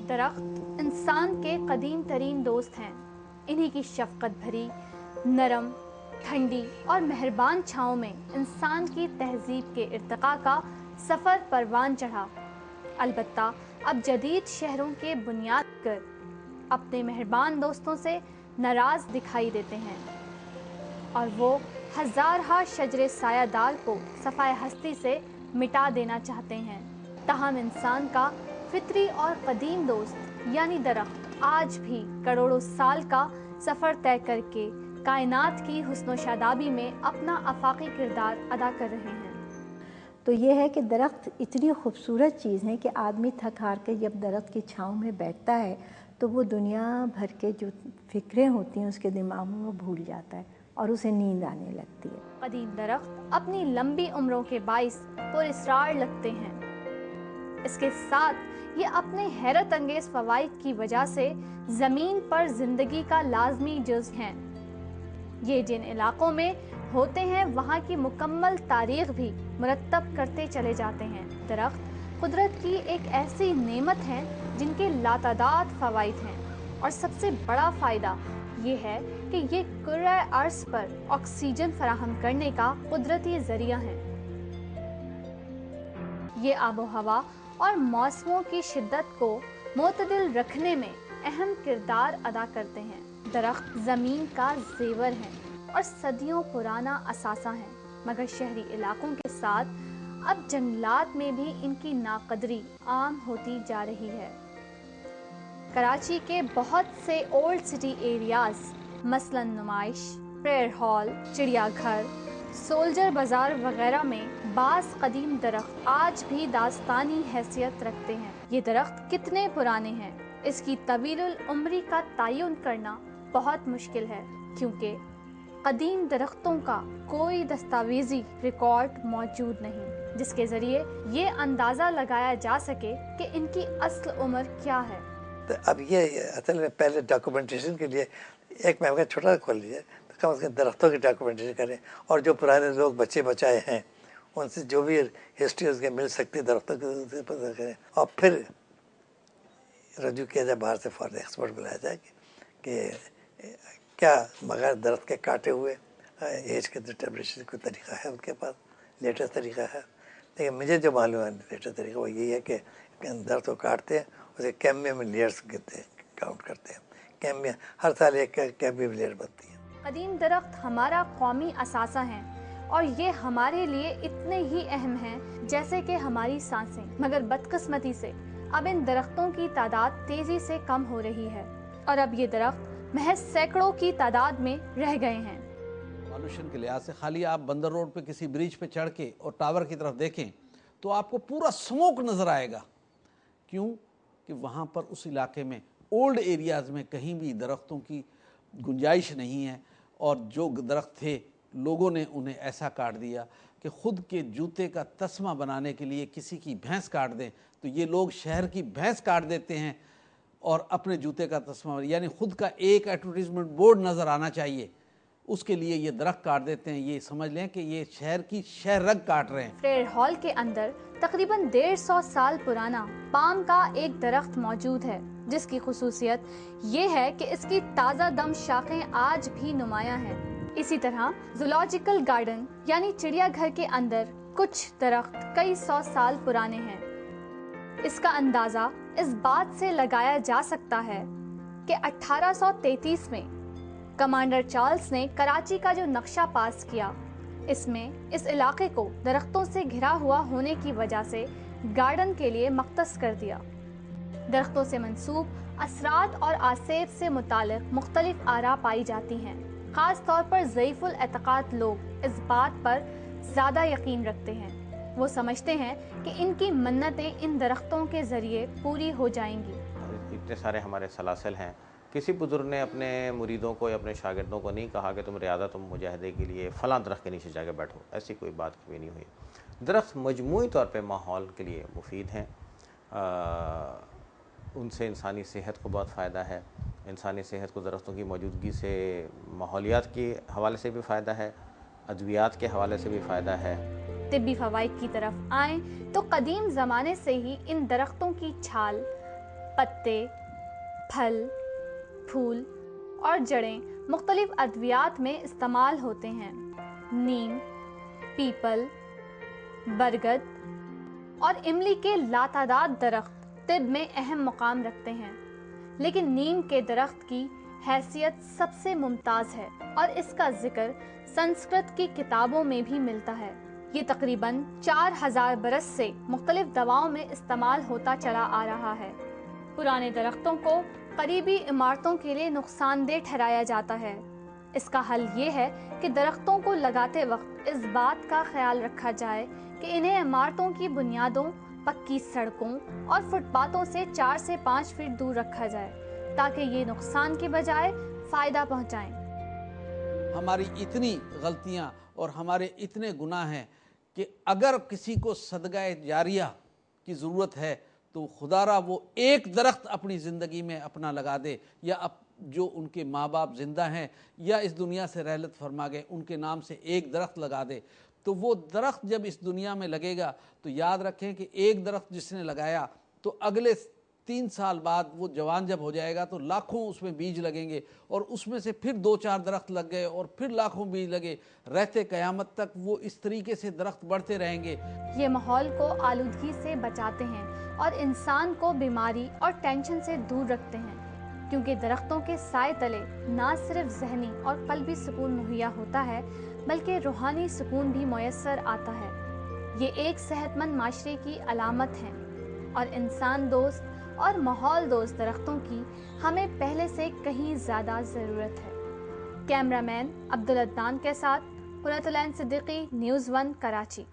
درخت انسان کے قدیم ترین دوست ہیں۔ انہی کی شفقت بھری، نرم، ٹھنڈی اور مہربان چھاؤں میں انسان کی تہذیب کے ارتقاء کا سفر پروان چڑھا۔ البتہ اب جدید شہروں کے بنیاد کر اپنے مہربان دوستوں سے ناراض دکھائی دیتے ہیں اور وہ ہزارہا شجر سایہ دار کو صفائے ہستی سے مٹا دینا چاہتے ہیں۔ تاہم انسان کا فطری اور قدیم دوست یعنی درخت آج بھی کروڑوں سال کا سفر طے کر کے کائنات کی حسن و شادابی میں اپنا آفاقی کردار ادا کر رہے ہیں۔ تو یہ ہے کہ درخت اتنی خوبصورت چیز ہے کہ آدمی تھک ہار کے جب درخت کی چھاؤں میں بیٹھتا ہے تو وہ دنیا بھر کے جو فکریں ہوتی ہیں اس کے دماغ میں وہ بھول جاتا ہے اور اسے نیند آنے لگتی ہے۔ قدیم درخت اپنی لمبی عمروں کے باعث پراسرار لگتے ہیں۔ اس کے ساتھ یہ اپنے حیرت انگیز فوائد کی وجہ سے زمین پر زندگی کا لازمی جزو ہیں۔ یہ جن علاقوں میں ہوتے ہیں وہاں کی مکمل تاریخ بھی مرتب کرتے چلے جاتے ہیں۔ درخت قدرت کی ایک ایسی نعمت ہے جن کے لاتعداد فوائد ہیں اور سب سے بڑا فائدہ یہ ہے کہ یہ کرۂ ارض پر آکسیجن فراہم کرنے کا قدرتی ذریعہ ہے۔ یہ آب و ہوا اور موسموں کی شدت کو معتدل رکھنے میں اہم کردار ادا کرتے ہیں۔ درخت زمین کا زیور ہے اور صدیوں پرانا اثاثہ ہے، مگر شہری علاقوں کے ساتھ اب جنگلات میں بھی ان کی ناقدری عام ہوتی جا رہی ہے۔ کراچی کے بہت سے اولڈ سٹی ایریاز مثلاً نمائش، پریئر ہال، چڑیا گھر، سولجر بازار وغیرہ میں بعض قدیم درخت آج بھی داستانی حیثیت رکھتے ہیں۔ یہ درخت کتنے پرانے ہیں اس کی طویل العمری کا تعین کرنا بہت مشکل ہے، کیونکہ قدیم درختوں کا کوئی دستاویزی ریکارڈ موجود نہیں جس کے ذریعے یہ اندازہ لگایا جا سکے کہ ان کی اصل عمر کیا ہے۔ اب یہ اصل میں پہلے ڈاکومنٹیشن کے لیے ایک محکمہ چھوٹا سا کھول لیجیے، کم از کم درختوں کی ڈاکومنٹیشن کریں، اور جو پرانے لوگ بچے بچائے ہیں ان سے جو بھی ہسٹری اس کے مل سکتی درختوں کی پتہ کریں، اور پھر رجوع کیا جائے باہر سے فارن ایکسپرٹ بلایا جائے کہ کیا بغیر درخت کے کاٹے ہوئے ایج کے ڈٹرمنیشن کوئی طریقہ ہے ان کے پاس، لیٹسٹ طریقہ ہے۔ لیکن مجھے جو معلوم ہے لیٹسٹ طریقہ وہ یہی ہے کہ درخت کو کاٹتے ہیں، اسے کیمبیم لیئرس گنتے ہیں، کاؤنٹ کرتے ہیں، کیمبیم ہر سال ایک کیمبیم لیئر بنتی ہے۔ قدیم درخت ہمارا قومی اثاثہ ہیں اور یہ ہمارے لیے اتنے ہی اہم ہیں جیسے کہ ہماری سانسیں، مگر بدقسمتی سے اب ان درختوں کی تعداد تیزی سے کم ہو رہی ہے اور اب یہ درخت محض سینکڑوں کی تعداد میں رہ گئے ہیں۔ پالوشن کے لحاظ سے خالی آپ بندر روڈ پہ کسی برج پہ چڑھ کے اور ٹاور کی طرف دیکھیں تو آپ کو پورا سموک نظر آئے گا۔ کیوں کہ وہاں پر اس علاقے میں اولڈ ایریاز میں کہیں بھی درختوں کی گنجائش نہیں ہے، اور جو درخت تھے لوگوں نے انہیں ایسا کاٹ دیا کہ خود کے جوتے کا تسمہ بنانے کے لیے کسی کی بھینس کاٹ دیں تو یہ لوگ شہر کی بھینس کاٹ دیتے ہیں اور اپنے جوتے کا تسمہ، یعنی خود کا ایک ایڈورٹیزمنٹ بورڈ نظر آنا چاہیے اس کے لیے یہ درخت کاٹ دیتے ہیں۔ یہ سمجھ لیں کہ یہ شہر کی شہر رگ کاٹ رہے ہیں۔ فریئر ہال کے اندر تقریباً 150 سال پرانا پام کا ایک درخت موجود ہے جس کی خصوصیت یہ ہے کہ اس کی تازہ دم شاخیں آج بھی نمایاں ہیں۔ اسی طرح زولاجیکل گارڈن یعنی چڑیا گھر کے اندر کچھ درخت کئی سو سال پرانے ہیں۔ اس کا اندازہ اس بات سے لگایا جا سکتا ہے کہ 1833 میں کمانڈر چارلز نے کراچی کا جو نقشہ پاس کیا اس میں اس علاقے کو درختوں سے گھرا ہوا ہونے کی وجہ سے گارڈن کے لیے مختص کر دیا۔ درختوں سے منسوب اثرات اور آثار سے متعلق مختلف آراء پائی جاتی ہیں۔ خاص طور پر ضعیف الاعتقاد لوگ اس بات پر زیادہ یقین رکھتے ہیں۔ وہ سمجھتے ہیں کہ ان کی منتیں ان درختوں کے ذریعے پوری ہو جائیں گی۔ اتنے سارے ہمارے سلاسل ہیں، کسی بزرگ نے اپنے مریدوں کو یا اپنے شاگردوں کو نہیں کہا کہ تم ریاضت مجاہدے کے لیے فلاں درخت کے نیچے جا کے بیٹھو، ایسی کوئی بات کبھی نہیں ہوئی۔ درخت مجموعی طور پہ ماحول کے لیے مفید ہیں، ان سے انسانی صحت کو بہت فائدہ ہے، انسانی صحت کو درختوں کی موجودگی سے ماحولیات کے حوالے سے بھی فائدہ ہے، ادویات کے حوالے سے بھی فائدہ ہے۔ طبی فوائد کی طرف آئیں تو قدیم زمانے سے ہی ان درختوں کی چھال پتے، پھل، پھول اور جڑیں مختلف ادویات میں استعمال ہوتے ہیں۔ نیم، پیپل، برگد اور املی کے لاتعداد درخت طب میں اہم مقام رکھتے ہیں، لیکن نیم کے درخت کی حیثیت سب سے ممتاز ہے اور اس کا ذکر سنسکرت کی کتابوں میں بھی ملتا ہے۔ یہ تقریباً 4000 برس سے مختلف دواؤں میں استعمال ہوتا چلا آ رہا ہے۔ پرانے درختوں کو قریبی عمارتوں کے لیے نقصان دہ ٹھہرایا جاتا ہے۔ اس کا حل یہ ہے کہ درختوں کو لگاتے وقت اس بات کا خیال رکھا جائے کہ انہیں عمارتوں کی بنیادوں، پکی سڑکوں اور فٹ پاتھوں سے 4 سے 5 فٹ دور رکھا جائے تاکہ یہ نقصان کے بجائے فائدہ پہنچائیں۔ ہماری اتنی غلطیاں اور ہمارے اتنے گناہ ہیں کہ اگر کسی کو صدقہ جاریہ کی ضرورت ہے تو خدا را وہ ایک درخت اپنی زندگی میں اپنا لگا دے، یا جو ان کے ماں باپ زندہ ہیں یا اس دنیا سے رحلت فرما گئے ان کے نام سے ایک درخت لگا دے، تو وہ درخت جب اس دنیا میں لگے گا تو یاد رکھیں کہ ایک درخت جس نے لگایا تو اگلے 3 سال بعد وہ جوان جب ہو جائے گا تو لاکھوں اس میں بیج لگیں گے، اور اس میں سے پھر 2-4 درخت لگ گئے اور پھر لاکھوں بیج لگے، رہتے قیامت تک وہ اس طریقے سے درخت بڑھتے رہیں گے۔ یہ ماحول کو آلودگی سے بچاتے ہیں اور انسان کو بیماری اور ٹینشن سے دور رکھتے ہیں، کیونکہ درختوں کے سائے تلے نہ صرف ذہنی اور قلبی سکون مہیا ہوتا ہے بلکہ روحانی سکون بھی میسر آتا ہے۔ یہ ایک صحت مند معاشرے کی علامت ہے اور انسان دوست اور ماحول دوست درختوں کی ہمیں پہلے سے کہیں زیادہ ضرورت ہے۔ کیمرہ مین عبدالعدنان کے ساتھ قرۃ العین صدیقی، نیوز 1 کراچی۔